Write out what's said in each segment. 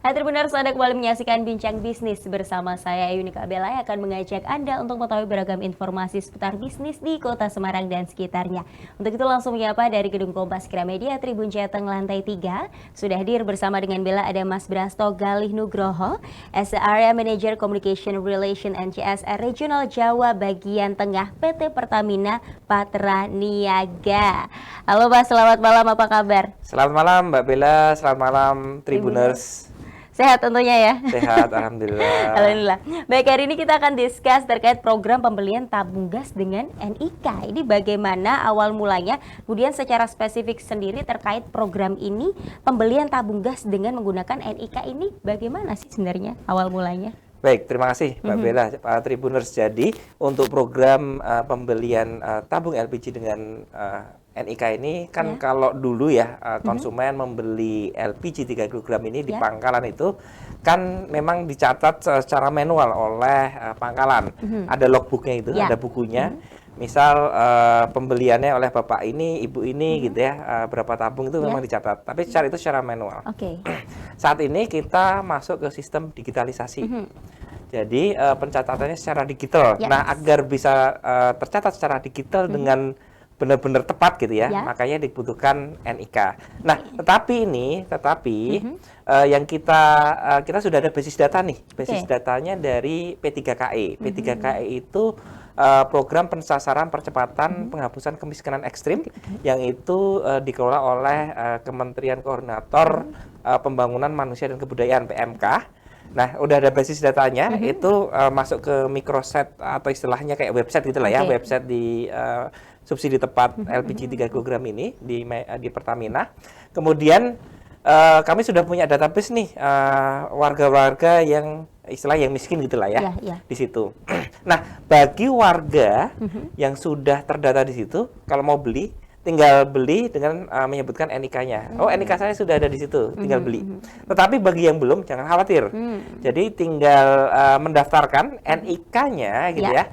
Tribuners, Anda kembali menyaksikan Bincang Bisnis bersama saya Yunika Bella yang akan mengajak Anda untuk mengetahui beragam informasi seputar bisnis di Kota Semarang dan sekitarnya. Untuk itu langsung menyapa dari Gedung Kompas Gramedia Tribun Jateng lantai 3. Sudah hadir bersama dengan Bella ada Mas Brasto Galih Nugroho, as the Area Manager Communication Relation and CSR Regional Jawa bagian Tengah PT Pertamina Patra Niaga. Halo Mas, selamat malam, apa kabar? Selamat malam Mbak Bella, selamat malam Tribuners. Sehat tentunya ya? Sehat, Alhamdulillah. Alhamdulillah. Baik, hari ini kita akan discuss terkait program pembelian tabung gas dengan NIK. Ini bagaimana awal mulanya, kemudian secara spesifik sendiri terkait program ini, pembelian tabung gas dengan menggunakan NIK ini bagaimana sih sebenarnya awal mulanya? Baik, terima kasih Mbak Bella, Pak Tribuners. Jadi, untuk program pembelian tabung LPG dengan NIK ini kan kalau dulu ya konsumen membeli LPG 3 kg ini di pangkalan itu kan memang dicatat secara manual oleh pangkalan. Ada logbooknya itu, ada bukunya. Misal pembeliannya oleh bapak ini, ibu ini gitu ya, berapa tabung itu memang dicatat. Tapi itu secara manual. Saat ini kita masuk ke sistem digitalisasi. Jadi pencatatannya secara digital. Nah, agar bisa tercatat secara digital dengan benar-benar tepat gitu ya, makanya dibutuhkan NIK. Nah, tetapi yang kita sudah ada basis data nih. Basis datanya dari P3KE. P3KE itu program pensasaran percepatan penghapusan kemiskinan ekstrim yang itu dikelola oleh Kementerian Koordinator Pembangunan Manusia dan Kebudayaan PMK. Nah, udah ada basis datanya, itu masuk ke microset atau istilahnya kayak website gitu lah ya, website di subsidi tepat LPG 3 kg ini di Pertamina. Kemudian kami sudah punya database nih warga-warga yang yang miskin gitulah ya, di situ. Nah, bagi warga yang sudah terdata di situ, kalau mau beli tinggal beli dengan menyebutkan NIK-nya. Oh, NIK saya sudah ada di situ, tinggal beli. Tetapi bagi yang belum, jangan khawatir. Jadi tinggal mendaftarkan NIK-nya gitu ya,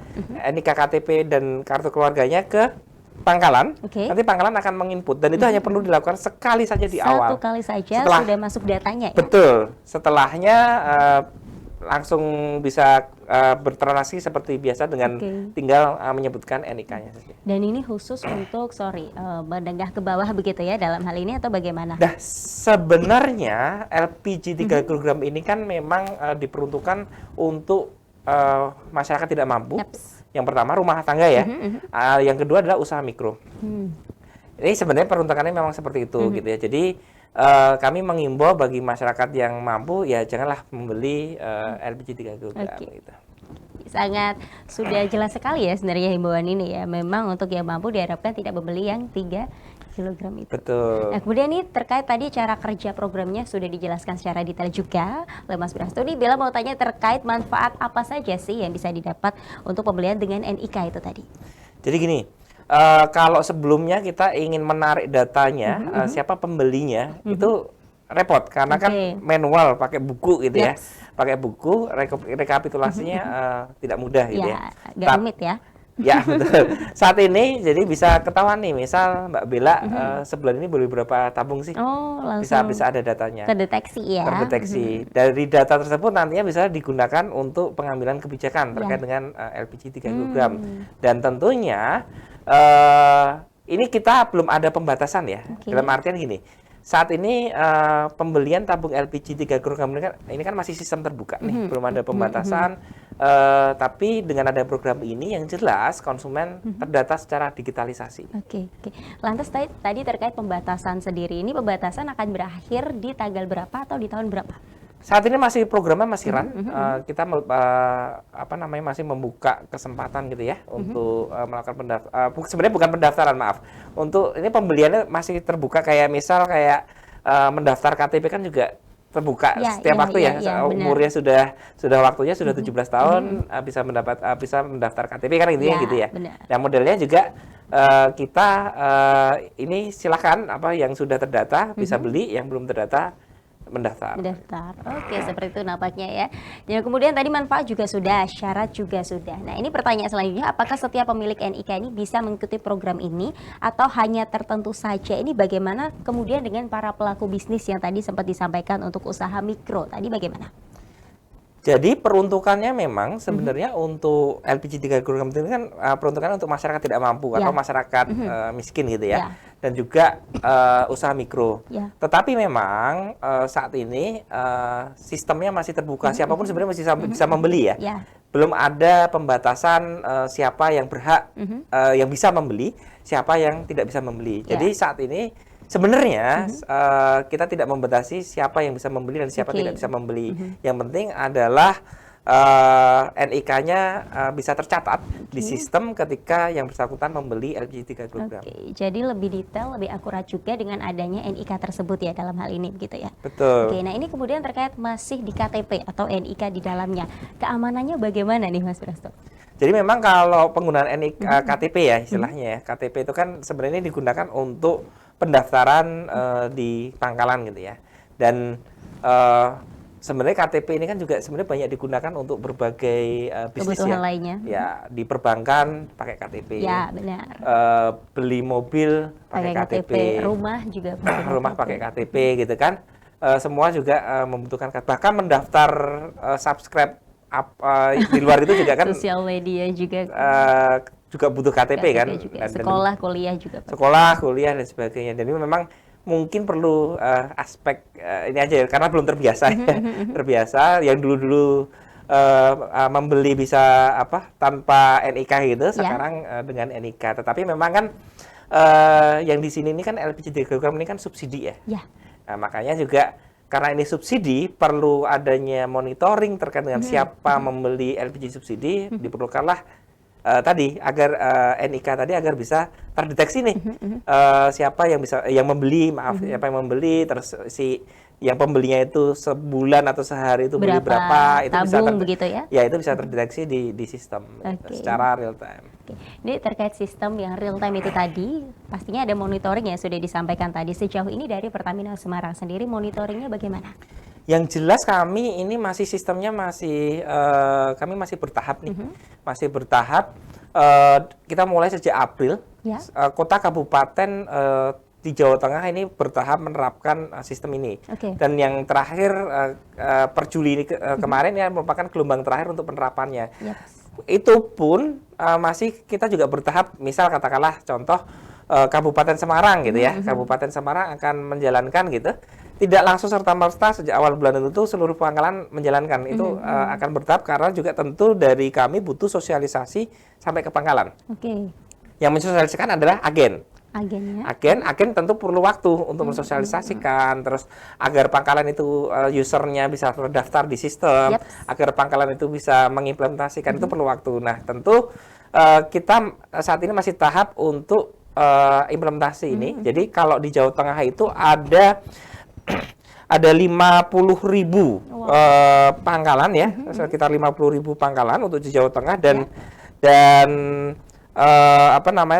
NIK KTP dan kartu keluarganya ke pangkalan. Nanti pangkalan akan menginput dan itu hanya perlu dilakukan sekali saja di awal. Satu kali saja sudah masuk datanya ya? Betul. Setelahnya langsung bisa bertransaksi seperti biasa dengan tinggal menyebutkan NIK-nya saja. Dan ini khusus untuk, menengah ke bawah begitu ya dalam hal ini atau bagaimana? Nah, sebenarnya LPG 3 kg ini kan memang diperuntukkan untuk masyarakat tidak mampu. Yang pertama rumah tangga ya. Yang kedua adalah usaha mikro. Ini sebenarnya peruntukannya memang seperti itu gitu ya. Jadi kami mengimbau bagi masyarakat yang mampu ya janganlah membeli LPG 3 kg gitu. Sangat sudah jelas sekali ya sebenarnya himbauan ini ya. Memang untuk yang mampu diharapkan tidak membeli yang 3 kg itu. Betul. Nah, kemudian ini terkait tadi cara kerja programnya sudah dijelaskan secara detail juga oleh Mas Brasto. Ini Bella mau tanya terkait manfaat apa saja sih yang bisa didapat untuk pembelian dengan NIK itu tadi? Jadi gini, kalau sebelumnya kita ingin menarik datanya, siapa pembelinya, itu repot karena kan manual pakai buku gitu ya. Pakai buku, rekapitulasinya tidak mudah gitu ya. Agak rumit ya. Ya, betul. Saat ini jadi bisa ketahuan nih, misal Mbak Bella sebulan ini beli berapa tabung sih? Oh, langsung bisa ada datanya. terdeteksi ya. Terdeteksi. Dari data tersebut nantinya bisa digunakan untuk pengambilan kebijakan terkait dengan LPG 3 kg. Dan tentunya ini kita belum ada pembatasan ya. Dalam artian gini, saat ini pembelian tabung LPG 3 kg ini kan masih sistem terbuka nih, belum ada pembatasan. Tapi dengan ada program ini yang jelas konsumen terdata secara digitalisasi. Lantas tadi terkait pembatasan sendiri, ini pembatasan akan berakhir di tanggal berapa atau di tahun berapa? Saat ini programnya masih run. Kita masih membuka kesempatan gitu ya untuk melakukan sebenarnya bukan pendaftaran, maaf. Untuk ini pembeliannya masih terbuka, kayak misal mendaftar KTP kan juga terbuka setiap waktu ya. Umurnya sudah waktunya sudah 17 tahun bisa mendaftar KTP kan gitu ya. Nah, modelnya juga kita ini silakan yang sudah terdata bisa beli, yang belum terdata mendaftar. Mendaftar. Oke, seperti itu nampaknya ya. Dan kemudian tadi manfaat juga sudah, syarat juga sudah. Nah, ini pertanyaan selanjutnya, apakah setiap pemilik NIK ini bisa mengikuti program ini atau hanya tertentu saja? Ini bagaimana kemudian dengan para pelaku bisnis yang tadi sempat disampaikan untuk usaha mikro? Tadi bagaimana? Jadi peruntukannya memang sebenarnya untuk LPG 3 kg itu kan peruntukannya untuk masyarakat tidak mampu atau masyarakat miskin gitu ya. Dan juga usaha mikro. Tetapi memang saat ini sistemnya masih terbuka, siapapun sebenarnya masih bisa membeli ya. Belum ada pembatasan siapa yang berhak yang bisa membeli, siapa yang tidak bisa membeli. Jadi saat ini sebenarnya kita tidak membatasi siapa yang bisa membeli dan siapa tidak bisa membeli. Yang penting adalah NIK-nya bisa tercatat di sistem ketika yang bersangkutan membeli LPG 3 kg. Jadi lebih detail, lebih akurat juga dengan adanya NIK tersebut ya dalam hal ini begitu ya. Betul. Nah ini kemudian terkait masih di KTP atau NIK di dalamnya. Keamanannya bagaimana nih Mas Prasto? Jadi memang kalau penggunaan NIK KTP ya istilahnya ya. KTP itu kan sebenarnya digunakan untuk pendaftaran di pangkalan gitu ya. Dan sebenarnya KTP ini kan juga sebenarnya banyak digunakan untuk berbagai bisnis kebutuhan lainnya. Ya, di perbankan pakai KTP. Ya, benar. Beli mobil pakai KTP. Rumah juga pakai rumah pakai KTP gitu kan. Semua juga membutuhkan KTP. Bahkan mendaftar subscribe di luar itu juga kan sosial media juga butuh KTP kan. Juga. Sekolah, kuliah juga. Sekolah, kuliah dan sebagainya. Jadi memang mungkin perlu aspek ini aja ya, karena belum terbiasa ya. Terbiasa yang dulu-dulu membeli bisa tanpa NIK gitu, sekarang dengan NIK. Tetapi memang kan yang di sini ini kan LPG 3 kg ini kan subsidi ya. Nah, makanya juga karena ini subsidi perlu adanya monitoring terkait dengan siapa membeli LPG subsidi, diperlukanlah tadi agar NIK tadi agar bisa terdeteksi nih siapa yang bisa membeli, siapa yang membeli, terus si yang pembelinya itu sebulan atau sehari itu beli berapa, itu bisa begitu ya? Ya itu bisa terdeteksi di sistem secara real time. Ini terkait sistem yang real time itu tadi, pastinya ada monitoring yang sudah disampaikan tadi. Sejauh ini dari Pertamina Semarang sendiri monitoringnya bagaimana? Yang jelas kami ini masih sistemnya masih kami masih bertahap nih, masih bertahap. Kita mulai sejak April, kota kabupaten di Jawa Tengah ini bertahap menerapkan sistem ini. Dan yang terakhir per Juli ini kemarin ya merupakan gelombang terakhir untuk penerapannya. Itu pun masih kita juga bertahap. Misal katakanlah contoh Kabupaten Semarang gitu ya, Kabupaten Semarang akan menjalankan gitu. Tidak langsung serta-merta sejak awal bulan itu seluruh pangkalan menjalankan. Itu akan bertahap karena juga tentu dari kami butuh sosialisasi sampai ke pangkalan. Yang mensosialisasikan adalah agen. Agen tentu perlu waktu untuk mensosialisasikan, terus agar pangkalan itu usernya bisa terdaftar di sistem, agar pangkalan itu bisa mengimplementasikan itu perlu waktu. Nah tentu kita saat ini masih tahap untuk implementasi ini. Jadi kalau di Jawa Tengah itu ada 50.000 pangkalan ya, sekitar 50.000 pangkalan untuk di Jawa Tengah dan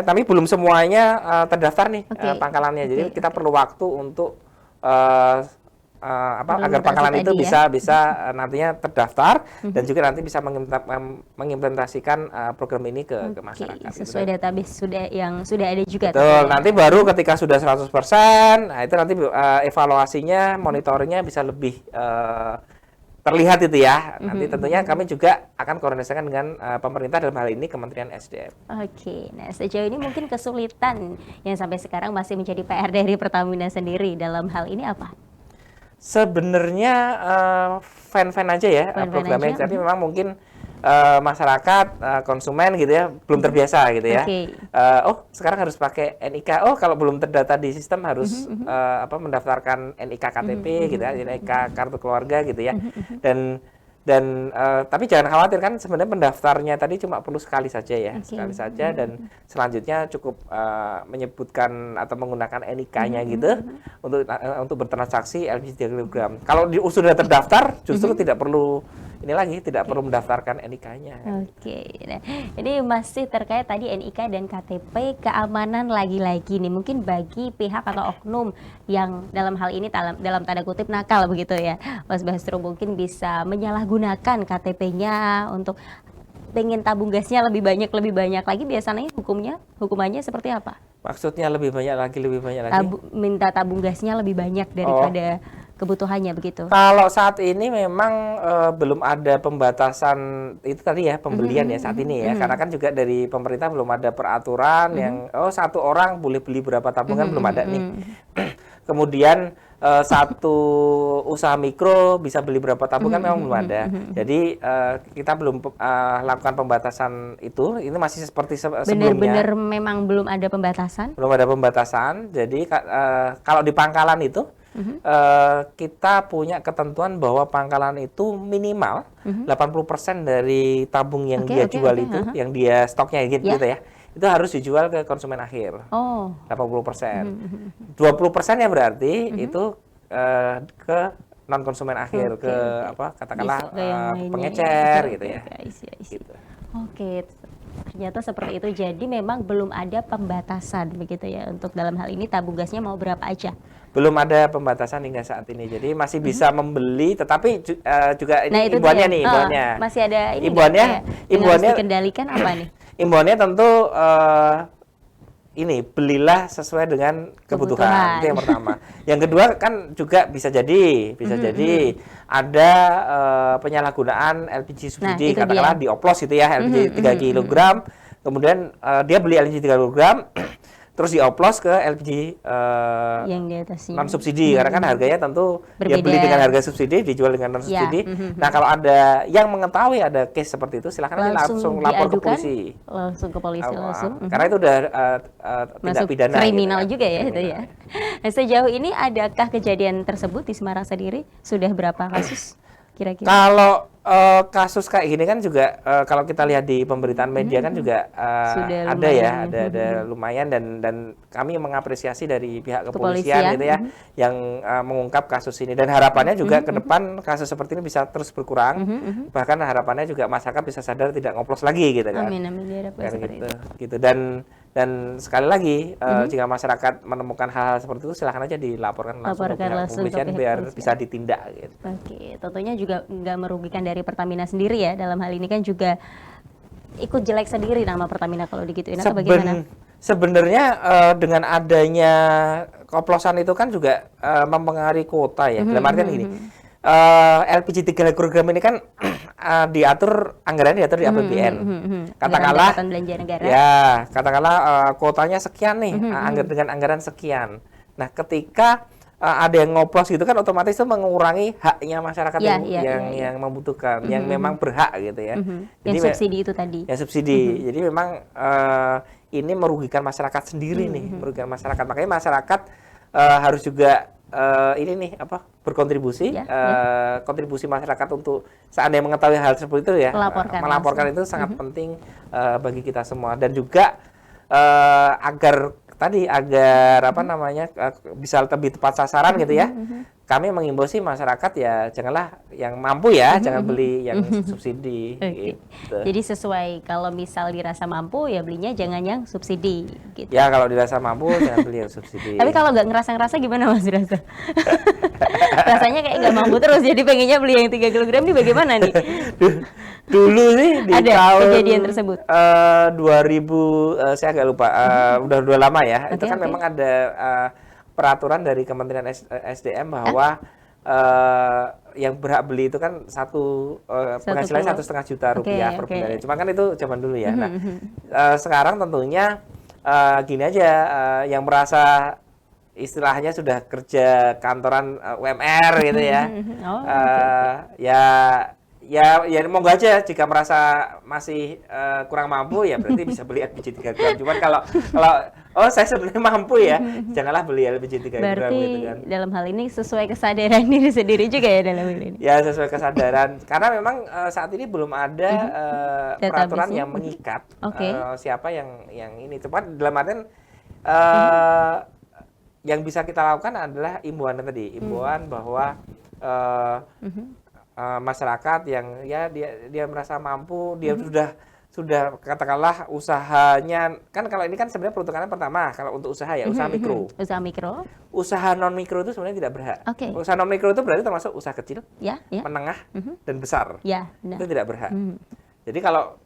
tapi belum semuanya terdaftar nih pangkalannya. Jadi kita perlu waktu untuk agar pangkalan itu bisa nantinya terdaftar dan juga nanti bisa mengimplementasikan program ini ke masyarakat. Sesuai database yang sudah ada juga. Betul, nanti baru ketika sudah 100%, nah itu nanti evaluasinya, monitoringnya bisa lebih terlihat itu ya. Nanti tentunya kami juga akan koordinasikan dengan pemerintah dalam hal ini Kementerian SDM. Nah sejauh ini mungkin kesulitan yang sampai sekarang masih menjadi PR dari Pertamina sendiri dalam hal ini apa? Sebenarnya fan-fan aja ya programnya, tapi memang mungkin masyarakat, konsumen gitu ya belum terbiasa gitu ya. Sekarang harus pakai NIK. Kalau belum terdata di sistem harus mendaftarkan NIK KTP gitu ya, NIK kartu keluarga gitu ya. Tapi jangan khawatir kan sebenarnya pendaftarnya tadi cuma perlu sekali saja ya, sekali saja dan selanjutnya cukup menyebutkan atau menggunakan NIK-nya gitu untuk bertransaksi LPG 3 kg. Kalau sudah terdaftar justru tidak perlu ini lagi tidak perlu mendaftarkan NIK-nya. Oke, nah ini masih terkait tadi NIK dan KTP, keamanan lagi-lagi nih, mungkin bagi pihak atau oknum yang dalam hal ini dalam tanda kutip nakal begitu ya, Mas Basro, mungkin bisa menyalahgunakan KTP-nya untuk pengen tabung gasnya lebih banyak lagi, biasanya hukumannya seperti apa? Maksudnya lebih banyak lagi? Minta tabung gasnya lebih banyak daripada kebutuhannya begitu. Kalau saat ini memang belum ada pembatasan itu tadi ya, pembelian ya saat ini ya, karena kan juga dari pemerintah belum ada peraturan yang satu orang boleh beli berapa tabungan, belum ada nih. Kemudian satu usaha mikro bisa beli berapa tabungan, memang belum ada. Jadi kita belum lakukan pembatasan itu. Ini masih seperti sebelumnya. Benar-benar memang belum ada pembatasan? Belum ada pembatasan. Jadi kalau di pangkalan itu kita punya ketentuan bahwa pangkalan itu minimal 80% dari tabung yang dia jual itu, yang dia stoknya gitu ya, itu harus dijual ke konsumen akhir. 80%. 20% ya berarti itu ke non konsumen akhir, ke apa katakanlah pengecer gitu ya. Gitu. Oke, ternyata seperti itu. Jadi memang belum ada pembatasan begitu ya untuk dalam hal ini tabung gasnya mau berapa aja. Belum ada pembatasan hingga saat ini. Jadi masih bisa membeli, tetapi juga ini itu imbauannya nih, imbauannya. Masih ada ini imbauannya harus dikendalikan apa nih? Imbauannya tentu ini belilah sesuai dengan kebutuhan. Itu yang pertama. Yang kedua kan juga bisa jadi ada penyalahgunaan LPG subsidi, katakanlah dioplos gitu ya, LPG 3 kg, kemudian dia beli LPG 3 kg terus dioplos ke LPG yang di atasnya non subsidi, karena kan harganya tentu dia beli dengan harga subsidi, dijual dengan non subsidi. Nah, kalau ada yang mengetahui ada case seperti itu, silakan langsung lapor ke polisi. Langsung ke polisi langsung. Karena itu udah tindak pidana kriminal gitu, juga ya itu ya. Nah, sejauh ini adakah kejadian tersebut di Semarang sendiri? Sudah berapa kasus kira-kira? Kalau kasus kayak gini kan juga kalau kita lihat di pemberitaan media kan juga ada ya, ada lumayan, dan kami mengapresiasi dari pihak kepolisian gitu ya yang mengungkap kasus ini, dan harapannya juga ke depan kasus seperti ini bisa terus berkurang, bahkan harapannya juga masyarakat bisa sadar tidak ngoplos lagi gitu kan. Amin diharapkan seperti itu. Gitu. Dan sekali lagi jika masyarakat menemukan hal-hal seperti itu, silakan aja dilaporkan langsung ke pihak kepolisian biar bisa ditindak gitu. Oke, tentunya juga nggak merugikan dari Pertamina sendiri ya, dalam hal ini kan juga ikut jelek sendiri nama Pertamina kalau digituin, atau bagaimana? Sebenarnya dengan adanya koplosan itu kan juga mempengaruhi kuota ya. Dalam artian gini, LPG 3 kg ini kan anggarannya diatur di APBN. Katakanlah belanja negara. Ya, katakanlah kuotanya sekian nih, dengan anggaran sekian. Nah, ketika ada yang ngoplos gitu kan, otomatis itu mengurangi haknya masyarakat yang membutuhkan, yang memang berhak gitu ya. Jadi, yang subsidi itu tadi. Ya subsidi. Jadi memang ini merugikan masyarakat sendiri nih, merugikan masyarakat. Makanya masyarakat harus juga ini nih berkontribusi, kontribusi masyarakat untuk seandainya mengetahui hal seperti itu ya, melaporkan itu sangat penting bagi kita semua, dan juga agar bisa lebih tepat sasaran gitu ya. Kami mengimbau sih masyarakat ya janganlah yang mampu ya, jangan beli yang subsidi. Gitu. Jadi sesuai, kalau misal dirasa mampu ya belinya jangan yang subsidi. Gitu. Ya kalau dirasa mampu jangan beli yang subsidi. Tapi kalau nggak ngerasa gimana Mas Rasa? Rasanya kayak nggak mampu terus, jadi pengennya beli yang 3 kg nih, bagaimana nih? Dulu sih di ada tahun kejadian tersebut. 2000 saya agak lupa, udah lama ya. Itu kan memang ada peraturan dari Kementerian SDM bahwa yang berhak beli itu kan penghasilannya 1,5 juta rupiah per bulan. Cuma kan itu zaman dulu ya. Nah, sekarang tentunya gini aja, yang merasa istilahnya sudah kerja kantoran UMR gitu ya, ya monggo aja, jika merasa masih kurang mampu ya berarti bisa beli LPG 3 gram. Cuman kalau saya sebenarnya mampu ya, janganlah beli LPG 3 gram gitu kan. Dalam hal ini sesuai kesadaran diri sendiri juga ya dalam hal ini. Ya, sesuai kesadaran. Karena memang saat ini belum ada peraturan yang mengikat siapa yang ini. Cepat dalam artian yang bisa kita lakukan adalah imbauan tadi, bahwa masyarakat yang ya dia merasa mampu, dia sudah katakanlah usahanya kan, kalau ini kan sebenarnya peruntukannya pertama kalau untuk usaha ya usaha mikro. Usaha mikro. Usaha non mikro itu sebenarnya tidak berhak. Oke. Usaha non mikro itu berarti termasuk usaha kecil, Ya, ya. menengah, dan besar. Ya, benar. Itu tidak berhak. Jadi kalau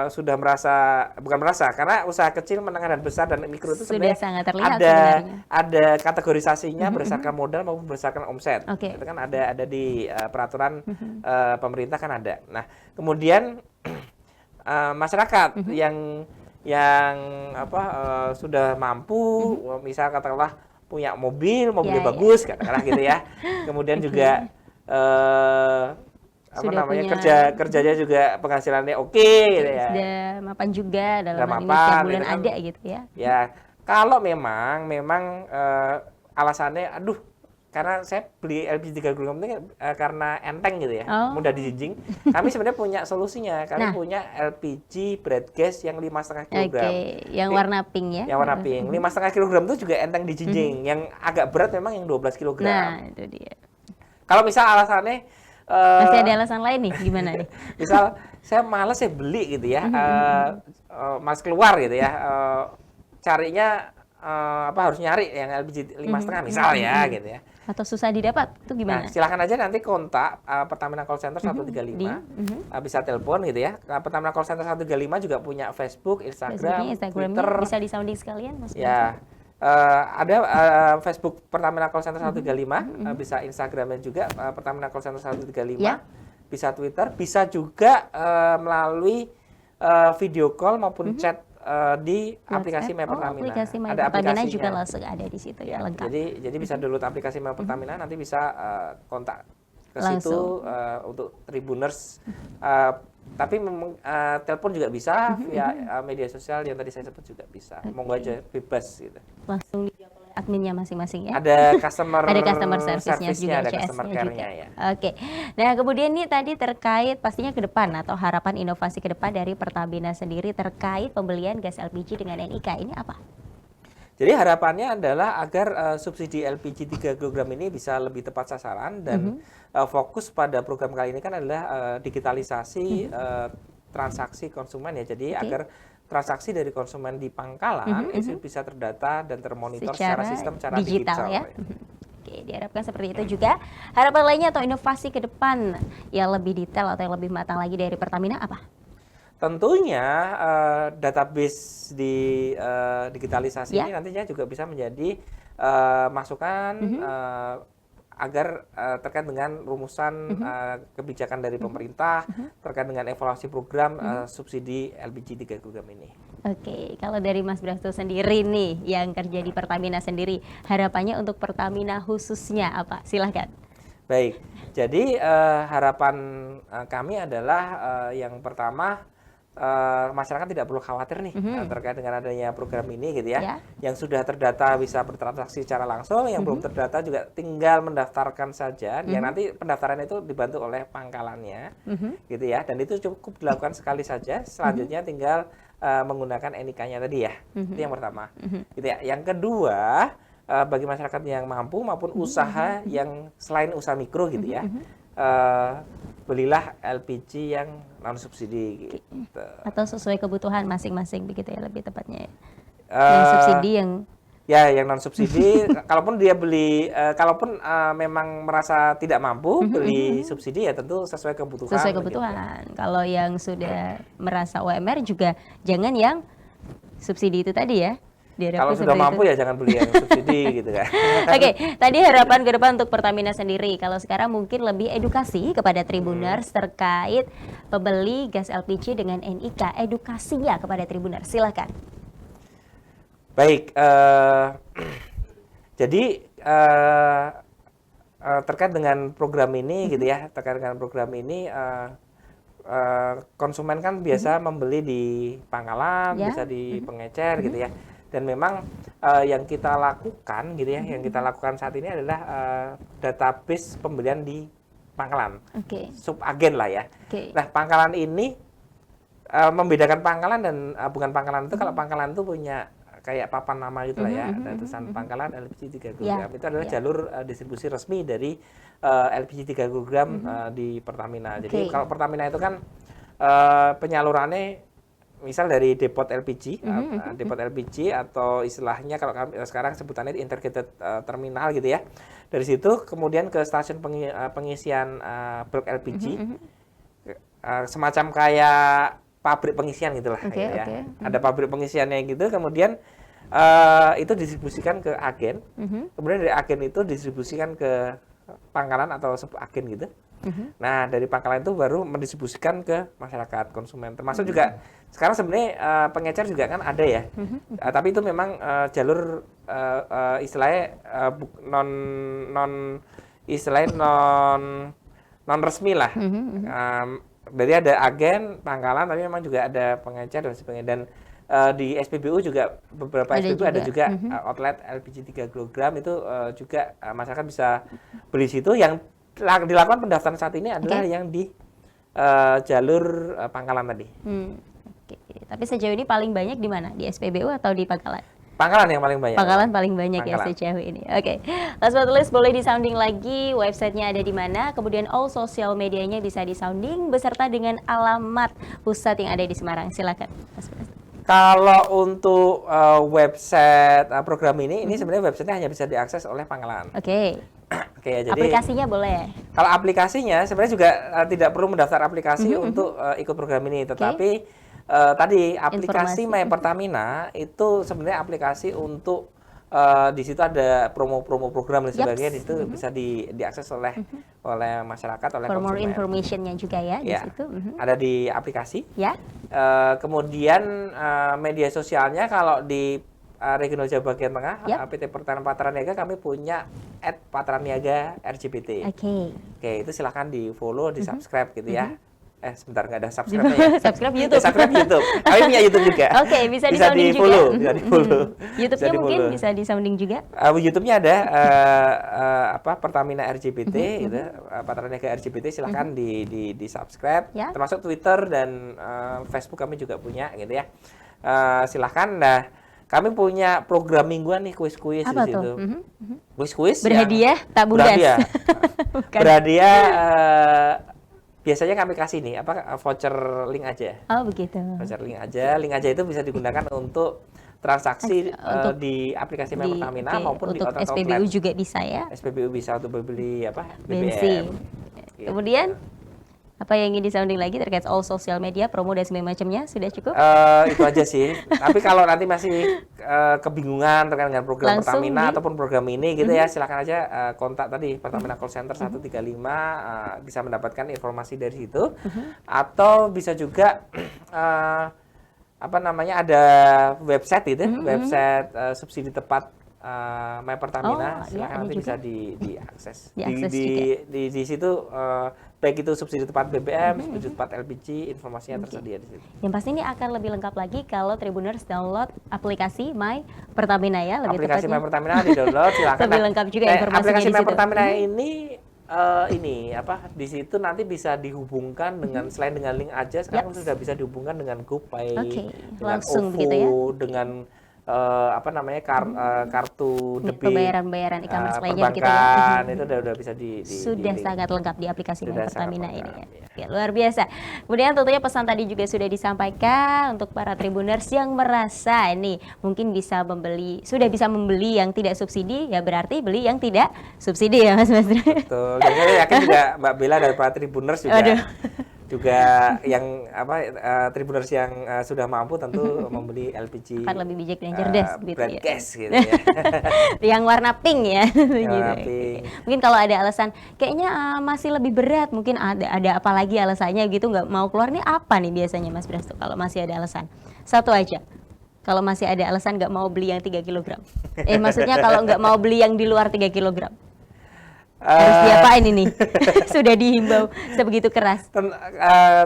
sudah bukan merasa, karena usaha kecil, menengah, dan besar dan mikro itu Sudah sebenarnya sangat terlihat sebenarnya. ada kategorisasinya berdasarkan modal maupun berdasarkan omset. Oke. Itu kan ada di peraturan pemerintah kan ada. Nah, kemudian masyarakat yang sudah mampu, misal katakanlah punya mobilnya bagus, katakanlah gitu ya. Kemudian juga kerjanya juga penghasilannya oke, gitu ya. Sudah mapan juga dalam Sudah hal ini mapan, setiap bulan gitu kan. ada gitu ya. Ya, kalau memang alasannya, aduh, karena saya beli LPG 3 kg ini karena enteng gitu ya, mudah dijinjing. Kami sebenarnya punya solusinya. Kami punya LPG bread gas yang 5,5 kg. Oke, yang warna pink ya. Yang warna pink. 5,5 kg itu juga enteng dijinjing. Yang agak berat memang yang 12 kg. Nah, itu dia. Kalau misal alasannya masih ada alasan lain nih, gimana nih? Misal saya males ya beli gitu ya, mas keluar gitu ya, carinya harus nyari yang LPG 5,5 misal ya gitu ya. Atau susah didapat, itu gimana? Nah, silakan aja nanti kontak Pertamina Call Center 135, bisa telepon gitu ya. Pertamina Call Center 135 juga punya Facebook, Instagram, Twitter. Bisa di sounding sekalian, Mas. Ya, ada Facebook Pertamina Call Center 135, bisa Instagramnya juga Pertamina Call Center 135, bisa Twitter, bisa juga melalui video call maupun chat di aplikasi My Pertamina. Aplikasi My Ada Pertamina aplikasinya juga langsung ada di situ ya, lengkap. Jadi bisa download aplikasi My Pertamina, nanti bisa kontak ke situ untuk Tribuners. Tapi telepon juga bisa, via media sosial yang tadi saya sebut juga bisa. Monggo aja, bebas gitu. Langsung dijawab oleh adminnya masing-masing ya. Ada customer service-nya juga, ada CS-nya customer juga. care-nya ya. Oke. Nah, kemudian nih tadi terkait pastinya ke depan atau harapan inovasi ke depan dari Pertamina sendiri terkait pembelian gas LPG dengan NIK ini apa? Jadi harapannya adalah agar subsidi LPG 3 kg ini bisa lebih tepat sasaran dan fokus pada program kali ini kan adalah digitalisasi transaksi konsumen ya. Jadi agar transaksi dari konsumen di pangkalan itu bisa terdata dan termonitor secara sistem, secara digital ya. Oke, diharapkan seperti itu juga. Harapan lainnya atau inovasi ke depan yang lebih detail atau yang lebih matang lagi dari Pertamina apa? Tentunya database di digitalisasi ini nantinya juga bisa menjadi masukan agar terkait dengan rumusan kebijakan dari pemerintah terkait dengan evaluasi program subsidi LPG 3 kg ini. Oke, kalau dari Mas Brasto sendiri nih yang kerja di Pertamina sendiri, harapannya untuk Pertamina khususnya apa? Silahkan. Baik, jadi harapan kami adalah yang pertama, masyarakat tidak perlu khawatir nih terkait dengan adanya program ini gitu ya. Yang sudah terdata bisa bertransaksi secara langsung, yang belum terdata juga tinggal mendaftarkan saja. Yang nanti pendaftaran itu dibantu oleh pangkalannya, gitu ya. Dan itu cukup dilakukan sekali saja. Selanjutnya tinggal menggunakan NIK-nya tadi ya. Itu yang pertama. Gitu ya. Yang kedua, bagi masyarakat yang mampu maupun usaha yang selain usaha mikro gitu ya. Belilah LPG yang non subsidi gitu. Atau sesuai kebutuhan masing-masing begitu ya lebih tepatnya. Yang subsidi yang non subsidi kalaupun dia beli kalaupun memang merasa tidak mampu beli subsidi ya tentu sesuai kebutuhan. Sesuai kebutuhan. Kalau yang sudah merasa UMR juga jangan yang subsidi itu tadi ya. Kalau sudah mampu ya jangan beli yang subsidi gitu kan. Oke, tadi harapan ke depan untuk Pertamina sendiri. Kalau sekarang mungkin lebih edukasi kepada Tribuners terkait pembeli gas LPG dengan NIK. Edukasinya kepada Tribuners, silakan. Baik, jadi terkait dengan program ini gitu ya, terkait dengan program ini konsumen kan biasa membeli di pangkalan, bisa di pengecer gitu ya. Dan memang yang kita lakukan gitu ya, yang kita lakukan saat ini adalah database pembelian di pangkalan, subagen lah ya. Nah, pangkalan ini membedakan pangkalan dan bukan pangkalan itu, kalau pangkalan itu punya kayak papan nama gitu lah ya, ada tulisan pangkalan LPG 3 kg. Itu adalah jalur distribusi resmi dari LPG 3 kg di Pertamina. Jadi kalau Pertamina itu kan penyalurannya misal dari depot LPG, depot LPG atau istilahnya kalau kami sekarang sebutannya integrated terminal gitu ya. Dari situ kemudian ke stasiun pengisian bulk LPG, semacam kayak pabrik pengisian gitulah, gitu ya. Ada pabrik pengisiannya gitu, kemudian itu didistribusikan ke agen, kemudian dari agen itu didistribusikan ke pangkalan atau agen gitu. Nah, dari pangkalan itu baru mendistribusikan ke masyarakat konsumen. Termasuk juga sekarang sebenarnya pengecer juga kan ada ya. Tapi itu memang jalur istilahnya non resmi lah. Berarti ada agen, pangkalan, tapi memang juga ada pengecer dan sebagainya. Dan di SPBU juga beberapa SPBU ada juga outlet LPG 3 kg itu juga masyarakat bisa beli situ. Yang dilakukan pendaftaran saat ini adalah yang di jalur pangkalan tadi. Tapi sejauh ini paling banyak di mana? Di SPBU atau di pangkalan? Pangkalan yang paling banyak. Pangkalan paling banyak ya sejauh ini. Last but not least, boleh disounding lagi websitenya ada di mana, kemudian all sosial medianya bisa disounding beserta dengan alamat pusat yang ada di Semarang. Silakan, Mas Pras. Kalau untuk website program ini sebenarnya websitenya hanya bisa diakses oleh pangkalan. Oke, jadi aplikasinya boleh? Kalau aplikasinya sebenarnya juga tidak perlu mendaftar aplikasi untuk ikut program ini, tetapi tadi aplikasi My Pertamina itu sebenarnya aplikasi untuk di situ ada promo-promo program dan sebagainya. Di situ bisa diakses oleh masyarakat, oleh For konsumen. more information-nya juga ya di situ. Ada di aplikasi. Ya. Kemudian media sosialnya kalau di Regional Jawa Bagian Tengah, PT Pertamina Patraniaga, kami punya @patraniaga RJBT. Oke, itu silahkan di follow, di subscribe gitu ya. Sebentar, nggak ada subscribe-nya ya. Subscribe YouTube. Subscribe YouTube. Kami punya YouTube juga. Bisa di-sounding juga. Bisa di-follow. YouTube-nya mungkin bisa di-sounding juga. YouTube-nya ada Pertamina RJBT gitu, Patraniaga RJBT, silahkan di subscribe. Termasuk Twitter dan Facebook kami juga punya gitu ya. Silahkan. Nah, kami punya program mingguan nih, kuis-kuis di situ. Kuis-kuis berhadiah tak bundas. Berhadiah biasanya kami kasih nih voucher link aja. Oh, begitu. Voucher link aja itu bisa digunakan untuk transaksi di aplikasi My Pertamina maupun untuk di SPBU juga bisa ya. SPBU bisa untuk beli BBM. Bensin. Kemudian apa yang ingin disounding lagi terkait all sosial media, promo dan segala macamnya sudah cukup? Itu aja sih. Tapi kalau nanti masih kebingungan terkait dengan program langsung Pertamina ataupun program ini gitu ya, silakan aja kontak tadi Pertamina Call Center 135, bisa mendapatkan informasi dari situ. Atau bisa juga ada website gitu, website subsidi tepat My Pertamina, silakan nanti bisa diakses. Di situ baik itu subsidi tepat BBM, subsidi tepat LPG, informasinya tersedia di situ. Yang pasti ini akan lebih lengkap lagi kalau Tribuners download aplikasi My Pertamina ya, lebih aplikasi tepatnya. My Pertamina di-download, silakan. Lebih lengkap juga informasinya aplikasi di My situ. Pertamina ini di situ nanti bisa dihubungkan dengan selain dengan link aja, sekarang sudah bisa dihubungkan dengan GoPay, dengan langsung OVO, begitu ya. Dengan kartu debit, pembayaran e-commerce lainnya gitu ya. Itu udah bisa sudah sangat lengkap di aplikasi My Pertamina ini ya. Ya. Luar biasa. Kemudian tentunya pesan tadi juga sudah disampaikan untuk para Tribuners yang merasa nih mungkin sudah bisa membeli yang tidak subsidi, ya berarti beli yang tidak subsidi ya Mas Basri. Betul. Dan saya yakin juga Mbak Bella dari para Tribuners juga yang Tribuners yang sudah mampu tentu membeli LPG akan lebih bijak dan cerdas gitu brand ya. gas gitu ya. Yang warna pink ya. Warna pink. Mungkin kalau ada alasan kayaknya masih lebih berat, mungkin ada apa lagi alasannya gitu, nggak mau keluar nih apa nih biasanya Mas Brasto kalau masih ada alasan? Satu aja. Kalau masih ada alasan nggak mau beli yang 3 kg. Maksudnya kalau nggak mau beli yang di luar 3 kg. Harus diapain ini? Sudah dihimbau sebegitu keras.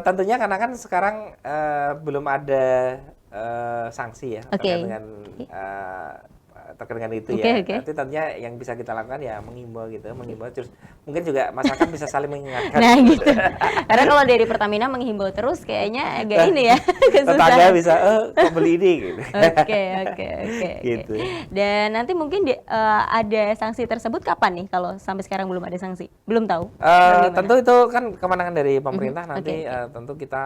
Tentunya karena kan sekarang belum ada sanksi ya terkait dengan itu ya. Nanti tentunya yang bisa kita lakukan ya mengimbau terus mungkin juga masyarakat bisa saling mengingatkan. Nah gitu. Karena kalau dari Pertamina menghimbau terus kayaknya agak ini ya. tetangga bisa kok beli ini gitu. Oke. Gitu. Dan nanti mungkin ada sanksi tersebut kapan nih kalau sampai sekarang belum ada sanksi? Belum tahu. Tentu itu kan kemenangan dari pemerintah nanti Oke. tentu kita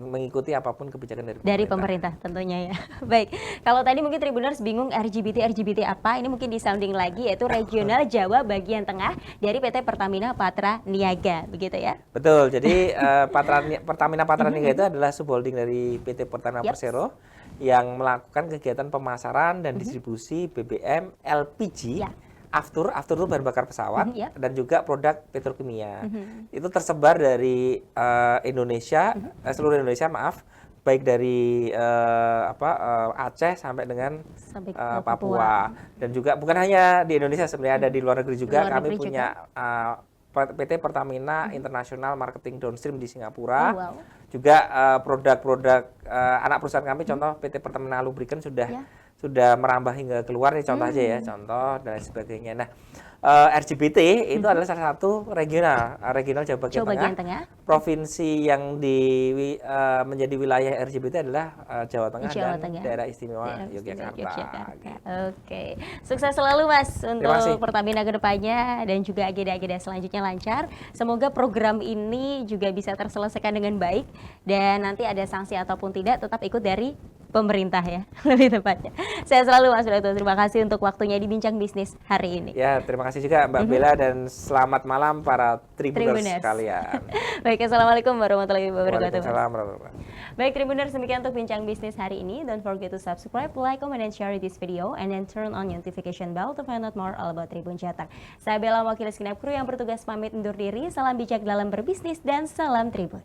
mengikuti apapun kebijakan dari Dari pemerintah. pemerintah tentunya ya. Baik, kalau tadi mungkin Tribuners bingung RGBT apa, ini mungkin disounding lagi yaitu Regional Jawa Bagian Tengah dari PT Pertamina Patra Niaga, begitu ya? Betul. Jadi Pertamina Patra Niaga itu adalah subholding dari PT Pertamina Yap. Persero yang melakukan kegiatan pemasaran dan distribusi BBM LPG. Ya. Aftur itu bahan bakar pesawat Ya. dan juga produk petrokimia. Itu tersebar dari Indonesia, seluruh Indonesia maaf, baik dari Aceh sampai dengan Sampai ke Papua. Dan juga bukan hanya di Indonesia, sebenarnya ada di luar negeri juga. Luar Kami negeri punya PT Pertamina International Marketing Downstream di Singapura. Oh, wow. Juga produk-produk anak perusahaan kami, contoh PT Pertamina Lubricant sudah merambah hingga keluar nih, contoh aja ya, contoh dan lain sebagainya. Nah, RGBT itu adalah salah satu regional Jawa Bagian Tengah. Provinsi yang menjadi wilayah RGBT adalah Jawa Tengah dan Daerah Istimewa Yogyakarta. Oke, sukses selalu Mas Terima kasih. untuk Pertamina ke depannya dan juga agenda-agenda selanjutnya lancar. Semoga program ini juga bisa terselesaikan dengan baik dan nanti ada sanksi ataupun tidak tetap ikut dari pemerintah ya, lebih tepatnya. Saya selalu Mas Wiratun, terima kasih untuk waktunya di Bincang Bisnis hari ini. Ya, terima kasih juga Mbak Bella dan selamat malam para Tribuners sekalian. Baik, assalamualaikum warahmatullahi wabarakatuh. Waalaikumsalam warahmatullahi wabarakatuh. Baik Tribuners, demikian untuk Bincang Bisnis hari ini. Don't forget to subscribe, like, comment, and share this video, and then turn on notification bell to find out more all about Tribun Cetak. Saya Bella, wakil segenap kru yang bertugas pamit undur diri. Salam bijak dalam berbisnis dan salam Tribun.